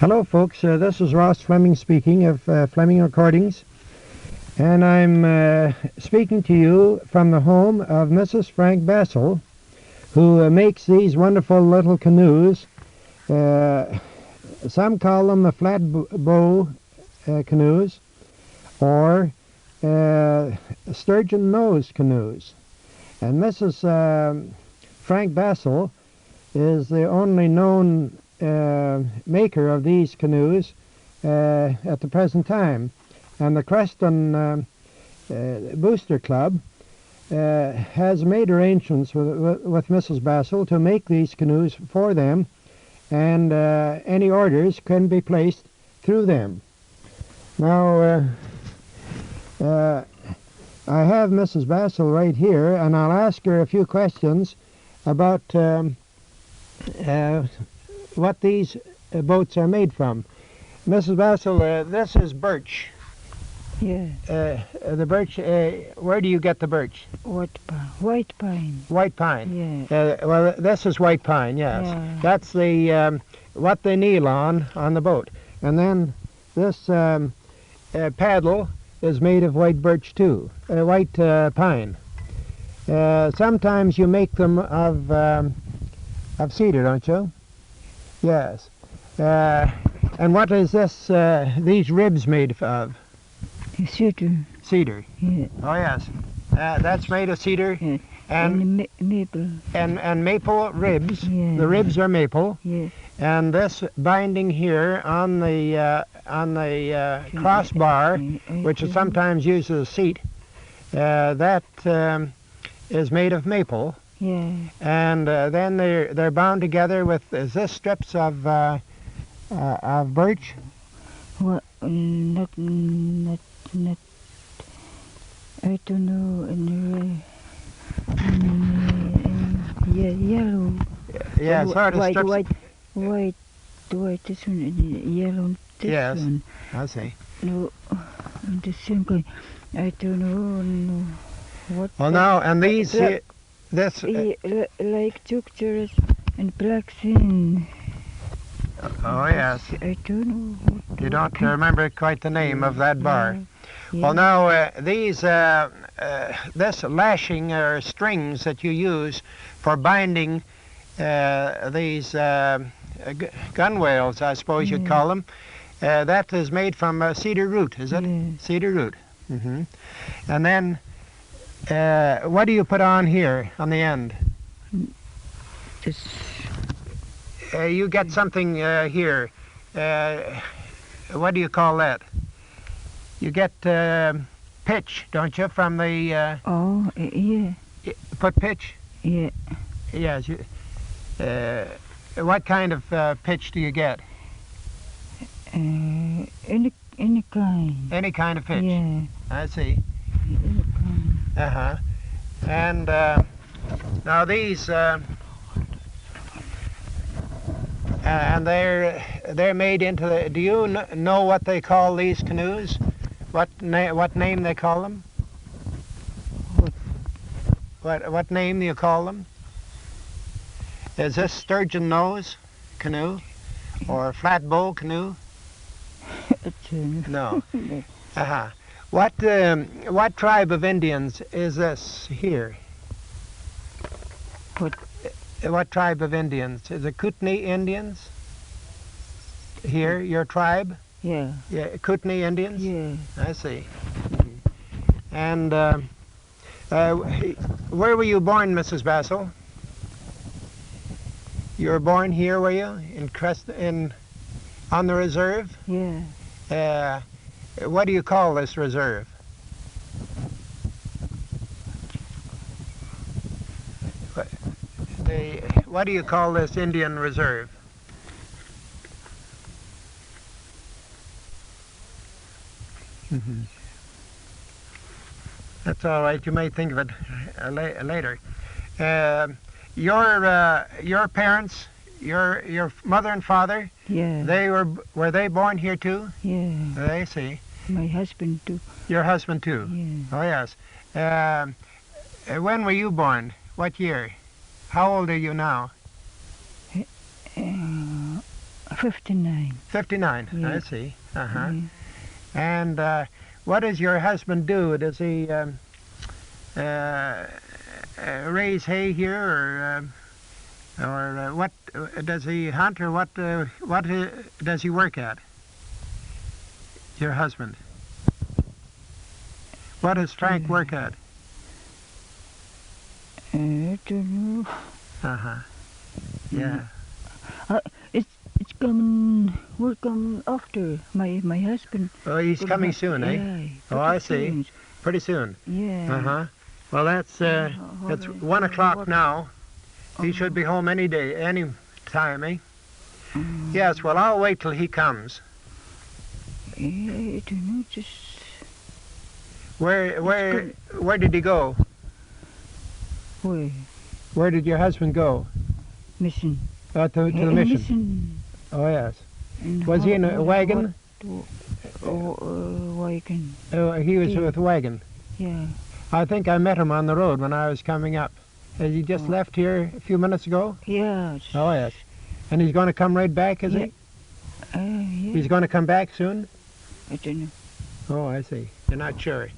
Hello folks, this is Ross Fleming speaking of Fleming Recordings, and I'm speaking to you from the home of Mrs. Frank Basil, who makes these wonderful little canoes. Some call them the flat bow canoes, or sturgeon-nosed canoes. And Mrs. Frank Basil is the only known maker of these canoes at the present time, and the Creston Booster Club has made arrangements with Mrs. Basil to make these canoes for them, and any orders can be placed through them. Now I have Mrs. Basil right here, and I'll ask her a few questions about what these boats are made from. Mrs. Basil, this is birch. Yeah. The birch, where do you get the birch? White pine. White pine. Yeah. Well, this is white pine, yes. Yeah. That's the what they kneel on the boat. And then this paddle is made of white birch too, white pine. Sometimes you make them of cedar, don't you? Yes. And what is this? These ribs made of? Cedar. Cedar. Yeah. Oh yes. That's made of cedar. Yeah. And maple. And maple ribs. Yeah. The ribs are maple. Yeah. And this binding here on the crossbar, which is sometimes used as a seat, that is made of maple. Yeah. And then they're bound together with, is this strips of birch? Well, not. I don't know. Yellow. Yeah, sort of strips. White. This one, yellow. This Yes. one. I see. No, the same kind. I don't know. No. What? Well, now, and these, Black. this. Like turquoise and black thin. Oh yes. I don't know. You don't remember quite the name of that bar. Yeah. Well, now these this lashing or strings that you use for binding these gunwales, I suppose you'd call them, that is made from cedar root, is it? Yeah. Cedar root. Mm-hmm. And then what do you put on here on the end? This. You get something here. What do you call that? You get pitch, don't you, from the... Oh, yeah. Put pitch? Yeah. Yes. What kind of pitch do you get? Any kind. Any kind of pitch? Yeah. I see. Any kind. Uh-huh. And now these... and they're made into the... Do you know what they call these canoes? What name they call them? What name do you call them? Is this sturgeon-nosed canoe or flat bow canoe? No. Uh-huh. What tribe of Indians is this here? What tribe of Indians? Is it Kootenay Indians? Here, your tribe? Yeah. Yeah, Kootenay Indians? Yeah. I see. And where were you born, Mrs. Basil? You were born here, were you? In Creston, on the reserve? Yeah. What do you call this reserve? What do you call this Indian reserve? Mm-hmm. That's all right. You may think of it later. Your parents, your mother and father. Yeah. Were they born here too? Yeah. I see. My husband too. Your husband too. Yeah. Oh yes. When were you born? What year? How old are you now? 59. 59, I Yeah. see. Yeah. And what does your husband do? Does he raise hay here, or what does he hunt, or what does he work at? Your husband. What does Frank work at? I don't know. Yeah. It's coming. We're coming after my husband. Oh, he's coming soon, eh? Yeah. Oh, I see. Pretty soon. Yeah. Well, that's 1 o'clock now. He should be home any day, any time, eh? Yes. Well, I'll wait till he comes. I don't know. Just Where did he go? where Where did your husband go? mission. To the mission. Oh, yes. And Was he in a wagon? Wagon. Oh, he was with a wagon. Yeah. I think I met him on the road when I was coming up. Has he just left here a few minutes ago? Yeah. Oh, yes. And he's going to come right back, is he? Yeah. He's going to come back soon? I don't know. Oh, I see. You're not sure.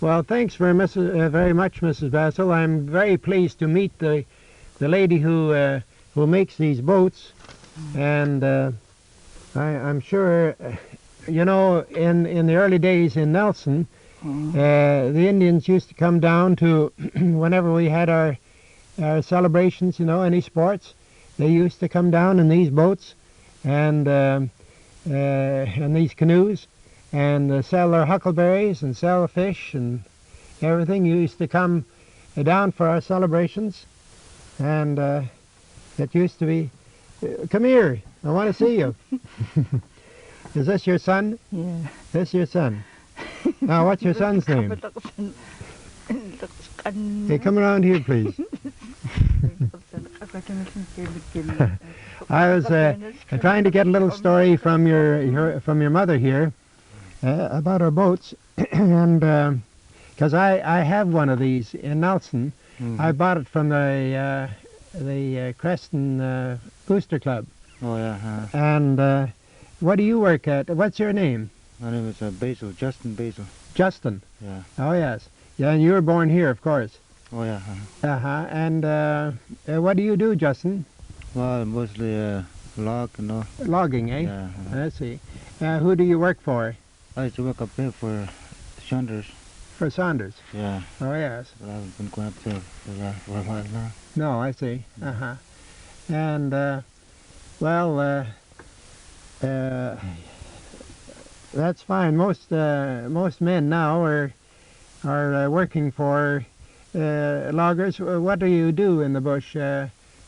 Well, thanks very much, Mrs. Basil. I'm very pleased to meet the lady who makes these boats, and I'm sure, you know, in the early days in Nelson, the Indians used to come down to whenever we had our celebrations, you know, any sports. They used to come down in these boats and these canoes and sell their huckleberries and sell fish and everything. You used to come down for our celebrations, and it used to be, come here, I want to see you. Is this your son? Yeah. This your son? Now, what's your son's name? Hey, come around here, please. I was trying to get a little story from your mother here about our boats, and because I have one of these in Nelson. I bought it from the Creston Booster Club. Oh, yeah. And what do you work at? What's your name? My name is Basil, Justin Basil. Justin. Yeah. Oh, yes. Yeah, and you were born here, of course. Oh, yeah. And what do you do, Justin? Well, mostly log, you know. Logging, eh? Yeah. I see. Who do you work for? I used to work up here for Saunders. For Saunders? Yeah. Oh, yes. But I haven't been going up there for a while now. No, I see. And, well, that's fine. Most men now are working for loggers. What do you do in the bush?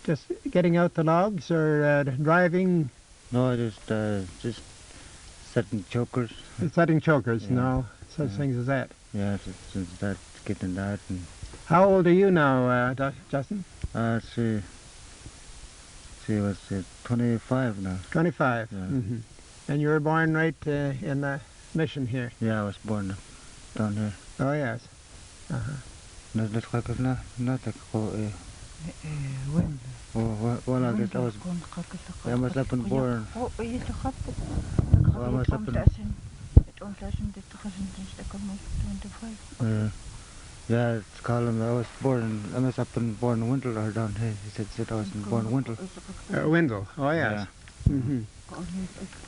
Just getting out the logs or driving? No, just setting chokers. Setting chokers? Yeah. No, such things as that. Yeah, since that, getting that. And How old are you now, Justin? she was 25 now. 25. Yeah. And you were born right in the mission here? Yeah, I was born down here. Oh, yes. Well, I guess I was. I must have been born. I must have been. Yeah, it's Colin. I was born. I must have been born in Windle or down here. He said I was born in Windle. Windle. Oh, yes. Yeah.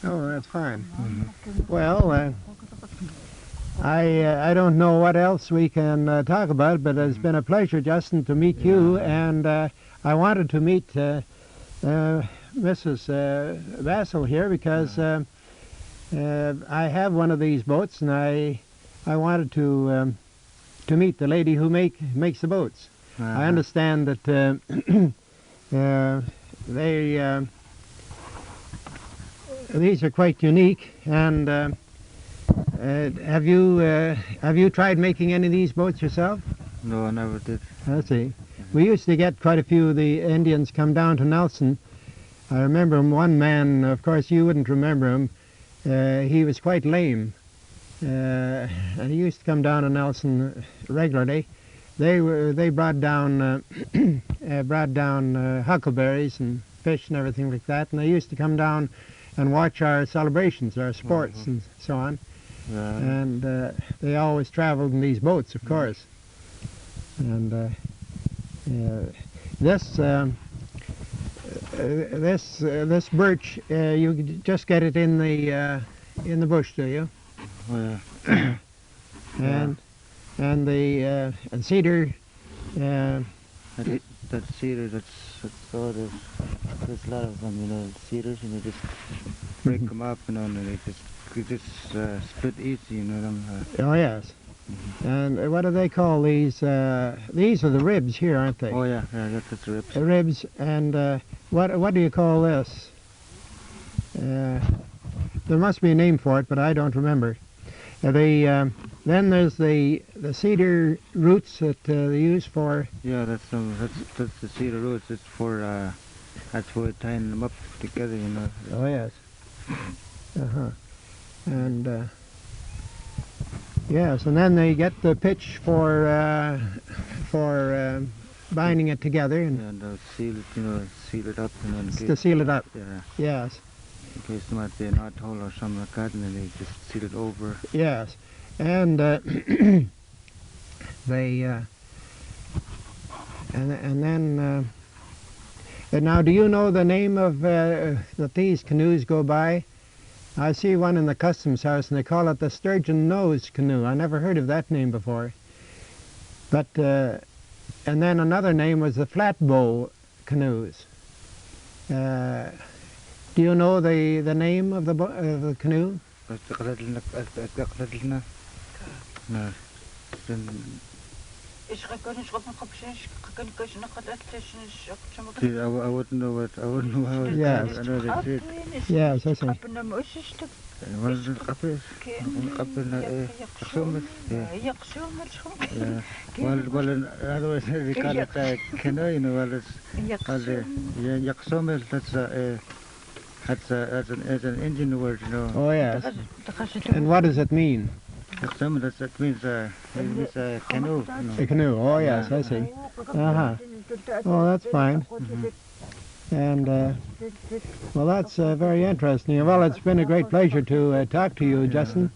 Oh, that's fine. Well, I don't know what else we can talk about, but it's been a pleasure, Justin, to meet you, and I wanted to meet Mrs. Basil here because I have one of these boats, and I wanted to meet the lady who makes the boats. I understand that these are quite unique, and have you tried making any of these boats yourself? No, I never did. I see. We used to get quite a few of the Indians come down to Nelson. I remember one man, of course you wouldn't remember him, he was quite lame, and he used to come down to Nelson regularly. They brought down huckleberries and fish and everything like that, and they used to come down and watch our celebrations, our sports and so on. Yeah. And they always traveled in these boats, of course. And this birch, you just get it in the bush, do you? Oh, yeah. And the cedar. That cedar, that's all there's a lot of them, you know, cedars, and you just break them up, you know, and they just split easy, you know. Oh yes. And what do they call these? These are the ribs here, aren't they? Oh yeah, that's the ribs. The ribs, and what do you call this? There must be a name for it, but I don't remember. Then there's the cedar roots that they use for. Yeah, that's the cedar roots. It's for that's for tying them up together, you know. Oh yes. And yes, and then they get the pitch for binding it together and they'll seal it, you know, seal it up, and then to seal it up. Yeah. Yes. In case there might be a knot hole or something like that, and then they just seal it over. Yes, and they and then now, do you know the name of that these canoes go by? I see one in the customs house, and they call it the sturgeon-nosed canoe. I never heard of that name before. But and then another name was the flatbow canoes. Do you know the name of the canoe? No. I wouldn't know what. I wouldn't know how. Yes. I know they did. Yes, I see. Yeah. Well, in other words, we call it a canoe, you know. Well, it's yaksomel. That's an Indian word, you know. Oh yes. And what does it mean? Yaksomel, that means a canoe. You know. A canoe. Oh yes, I see. Oh, that's fine. And well, that's very interesting. Well, it's been a great pleasure to talk to you, Justin.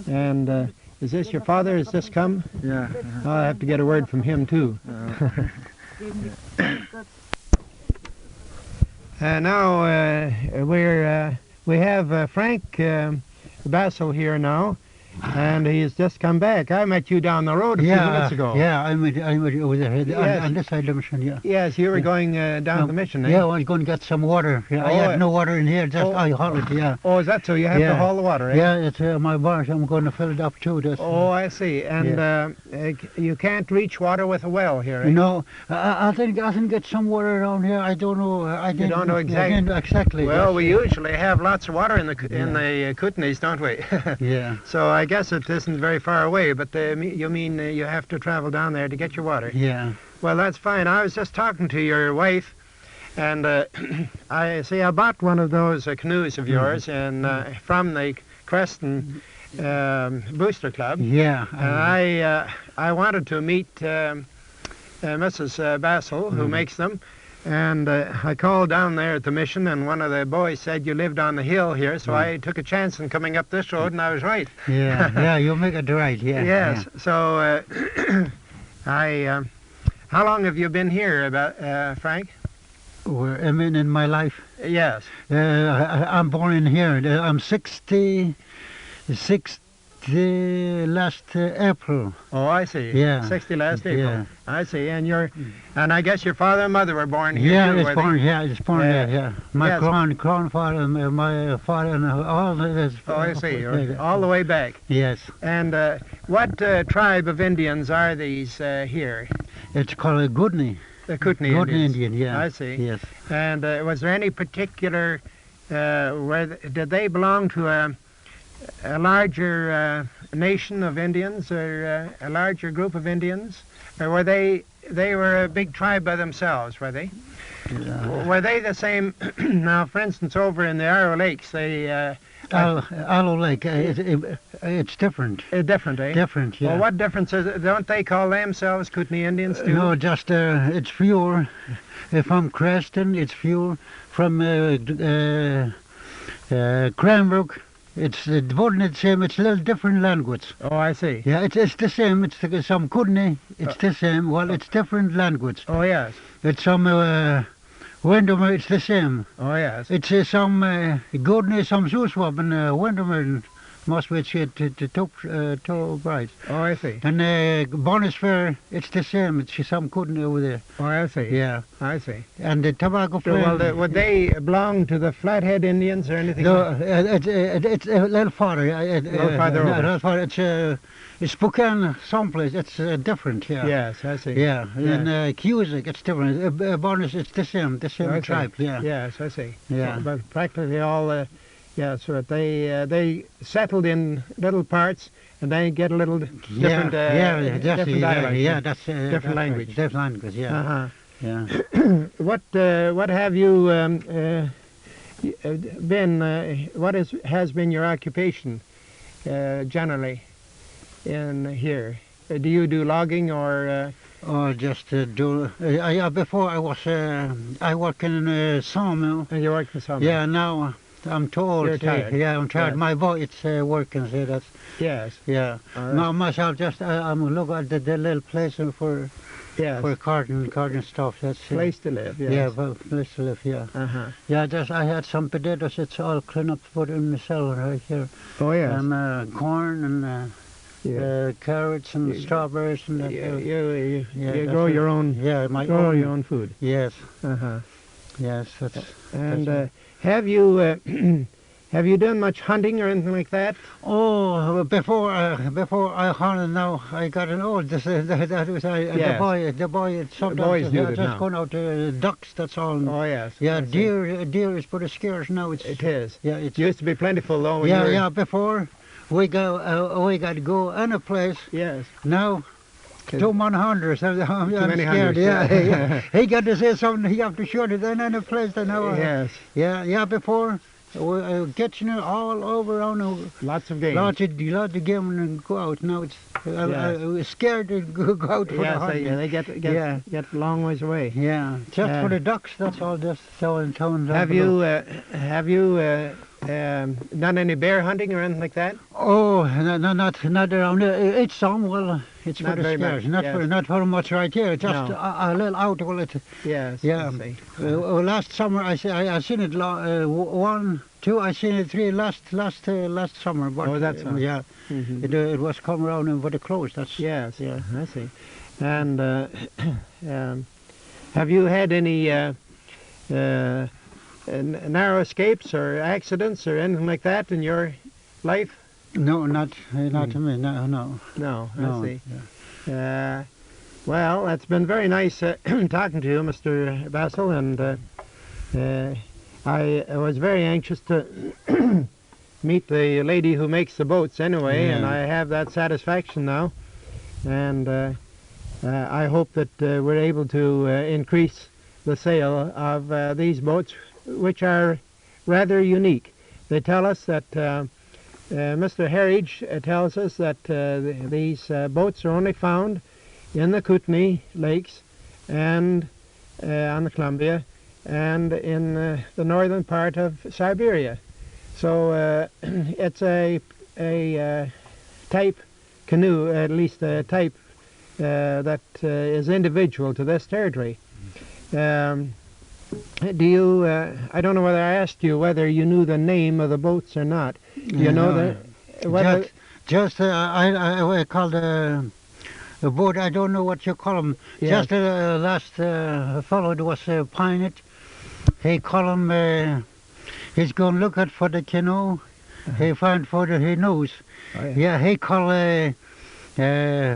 And is this your father? Has just come? Yeah. I'll have to get a word from him too. Now we have Frank Basil here now, and he has just come back. I met you down the road a few minutes ago. Yeah, I met you over there on this side of the mission. Yeah. Yes, you were going down the mission. Eh? Yeah, I was going to get some water. Yeah, I had no water in here. Just I hauled it. Yeah. Oh, is that so? You have to haul the water, eh? Yeah, it's my barge. I'm going to fill it up too. Oh, I see. And you can't reach water with a well here, eh? No, I think I can get some water around here. I don't know. You don't know exactly. Well, we usually have lots of water in the Kootenays, don't we? Yeah. So I guess it isn't very far away, but you mean you have to travel down there to get your water? Yeah. Well, that's fine. I was just talking to your wife, and I bought one of those canoes of yours from the Creston Booster Club. Yeah. And I wanted to meet Mrs. Basil, who makes them. And I called down there at the mission, and one of the boys said you lived on the hill here, so I took a chance in coming up this road, and I was right. Yeah, you make it right, yeah. Yes, yeah. So how long have you been here, Frank? I mean, in my life? Yes. I'm born in here. I'm 60 last April. Oh, I see. Yeah. 60 last April. Yeah. I see. And I guess your father and mother were born here too, it's born. Yeah, it's born there. Yeah. My grandfather, my father, and all this. Oh, I see. All the way back. Yes. And what tribe of Indians are these here? It's called a Kootenay. The Kootenay Indian. Yeah. I see. Yes. And was there any particular did they belong to a larger nation of Indians, or a larger group of Indians, or were they were a big tribe by themselves? Were they? Yeah. Were they the same? Now, for instance, over in the Arrow Lakes, Aloe Lake, it's different. Different, eh? Different, yeah. Well, what difference is it? Don't they call themselves Kootenay Indians too? No, just it's pure. From Creston, it's pure. From Cranbrook, it's one the same. It's a little different language. Oh, I see. Yeah, it's the same. It's some Kootenay. It's the same. Well, it's different language. Oh, yes. It's some Windermere. It's the same. Oh, yes. It's some Kootenay, some Zooswab and Windermere. Must be to two brides. Oh, I see. And Bonus Fair, it's the same. It's some Kootenay over there. Oh, I see. Yeah. I see. And the Tobacco So, Flame. well, would they belong to the Flathead Indians or anything? No, it's a little farther. Little farther over. A little farther. It's Spokane someplace. It's different. Yeah. Yes, I see. Yeah. Yeah. And Cusick, it's different. Bonus, it's the same. The same I see. tribe. Yeah. Yes, I see. Yeah. So, but practically all, so they settled in little parts and they get a little different, different dialect. Yeah, that's different language. Different language. Yeah. Uh-huh. Yeah. What have you been? What has been your occupation generally in here? Do you do logging or? Or just do. Before I was I work in a sawmill. You work in sawmill. Yeah. Now I'm told. You're tired. Yeah, I'm tired. Yes. My boy, it's working. So that's. Yes. Yeah. All right. Now myself, just I'm looking at the little place for Yes. garden stuff. That's Place to live. Yes. Yeah, well, place to live. Yeah. Uh-huh. Yeah, just I had some potatoes. It's all clean up for in the cellar right here. Oh yes. And corn and Yeah. carrots and strawberries and that. You that's grow it. your own. Yeah, my Grow own. your own food. Yes. Uh-huh. Yes. That's. And have you have you done much hunting or anything like that? Oh, before I hunted, now I got an old. That was Yes. the boy. Sometimes boys do it just now. going out to ducks. That's all. Oh yes. Yeah, I see. deer is pretty scarce now. It is. Yeah, it's It used to be plentiful though. When you were, yeah. Before we got to go any place. Yes. Now. Okay. Too many hunters. I'm many scared. hunters, Yeah. He got to say something. He have to shoot it in any place. They know. Yes. Yeah. Before, getting it all over on Lots of game. lots of game and go out. Now it's I was scared to go out for the Yes, hunting. they get a long ways away. Yeah, just for the ducks. That's all. Just selling town. Have you done any bear hunting or anything like that? Oh, not around here. It's some. Well, it's Not for the very much, scares. Not for much right here. Just No. a little out. Well, it. Yes. Yeah. I see. Last summer I seen it 1, 2. I seen it 3 last summer. But, Oh, that's all. yeah. Mhm. It was come around and for the clothes. That's Yes. Yeah. I see. And have you had any narrow escapes or accidents or anything like that in your life? No, not to me. No. No. I No. see. Well, it's been very nice talking to you, Mr. Basil, and I was very anxious to meet the lady who makes the boats anyway, and Yeah. I have that satisfaction now. And I hope that we're able to increase the sale of these boats, which are rather unique. They tell us that Mr. Herridge tells us that these boats are only found in the Kootenay Lakes and on the Columbia and in the northern part of Siberia. So it's a type canoe, at least a type that is individual to this territory. Do you? I don't know whether I asked you whether you knew the name of the boats or not. Do you know the? Whether, Just I call the boat. I don't know what you call them. Yes. Just last fellow was Pinot. He call him. He's going to look at for the canoe. He find for the he knows. Oh, yeah. Yeah, he call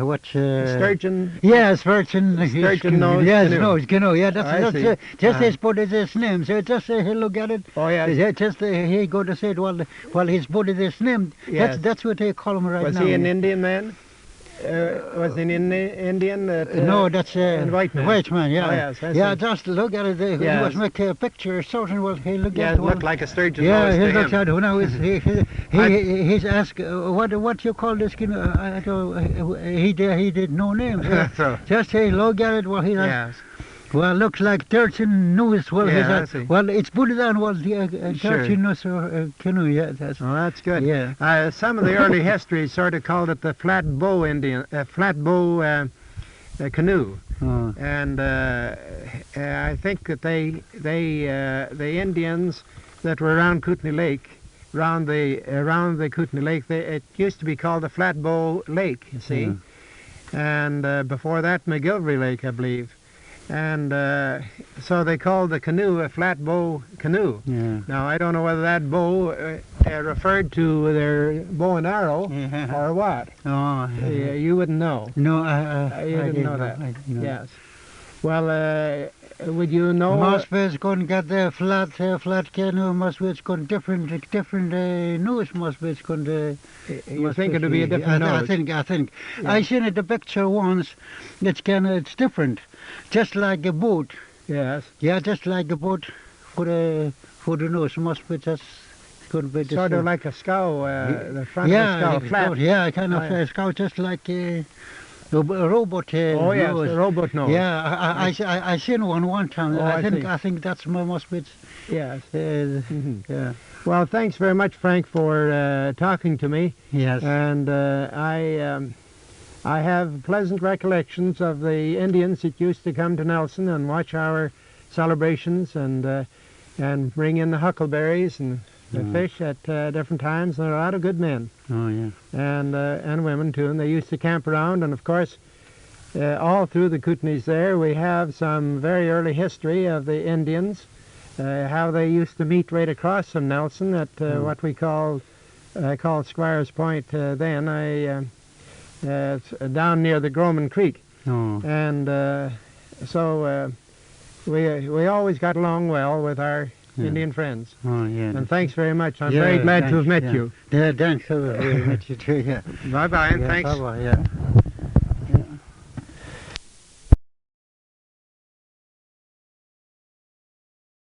what? Sturgeon. Yeah, sturgeon-nosed. Yes, canoe. nose canoe. Yeah, that's see. just his put his name. So just he look at it. Oh yeah. Yeah, just he go to say it. Well, his put his name. Yes. That's what they call him right Was now. he an Indian man? Was an Indian? No, that's white man. White man, yeah. Oh, yes, I yeah, see. just look at it. He Yes. was making a picture or something. Well, he looked Yeah, at it the one. looked like a sturgeon. Yeah, nose he to looked him. at it. Now he's asked what you call this skin. I don't. He did no names. So, Just he look at it. Well, he has. yes. Well, looks like Sturgeon-nosed. Well, Yeah, I see. well, it's put it on. Well, the Sure. Sturgeon-nosed canoe. Yeah, that's. Oh, that's good. Yeah. Some of the early histories sort of called it the flat bow canoe, Oh. and I think that the Indians that were around Kootenay Lake, around the Kootenay Lake, it used to be called the Flatbow Lake. You see, and before that McGilvery Lake, I believe. And so they called the canoe a flat bow canoe. Yeah. Now, I don't know whether that bow referred to their bow and arrow Yeah. or what. Oh. You wouldn't know. No, You I didn't know that. I didn't know. Yes. Well, would you know? Most ways going to get the flat canoe. Most ways going different nose. Most ways going to. You think it'll be a different nose? I think. Yeah. I seen it the picture once. It's different, just like a boat. Yes. Yeah, just like a boat for the nose. Most ways just going to be the Sort of same. like a scow, the front Yeah, of the like scow, a flat. boat. Yeah, kind of Oh, yeah. a scow, just like a robot. Oh yes, nose. the rowboat nose. Yeah, I seen one time. Oh, I see. I think that's my most bit. Yes. Mhm. Yeah. Well, thanks very much, Frank, for talking to me. Yes. And I have pleasant recollections of the Indians that used to come to Nelson and watch our celebrations and bring in the huckleberries and the fish at different times. And there are a lot of good men Oh yeah. and women too. And they used to camp around. And of course, all through the Kootenays there, we have some very early history of the Indians, how they used to meet right across from Nelson at what we called Squires Point then. It's down near the Groman Creek, Oh. and so we always got along well with our Indian friends. Oh yeah. And thanks very much. I'm Yeah, very glad to have thanks, met yeah. you. Yeah, thanks. Very much you too. Yeah. Bye bye, and Yeah, thanks. bye-bye, yeah.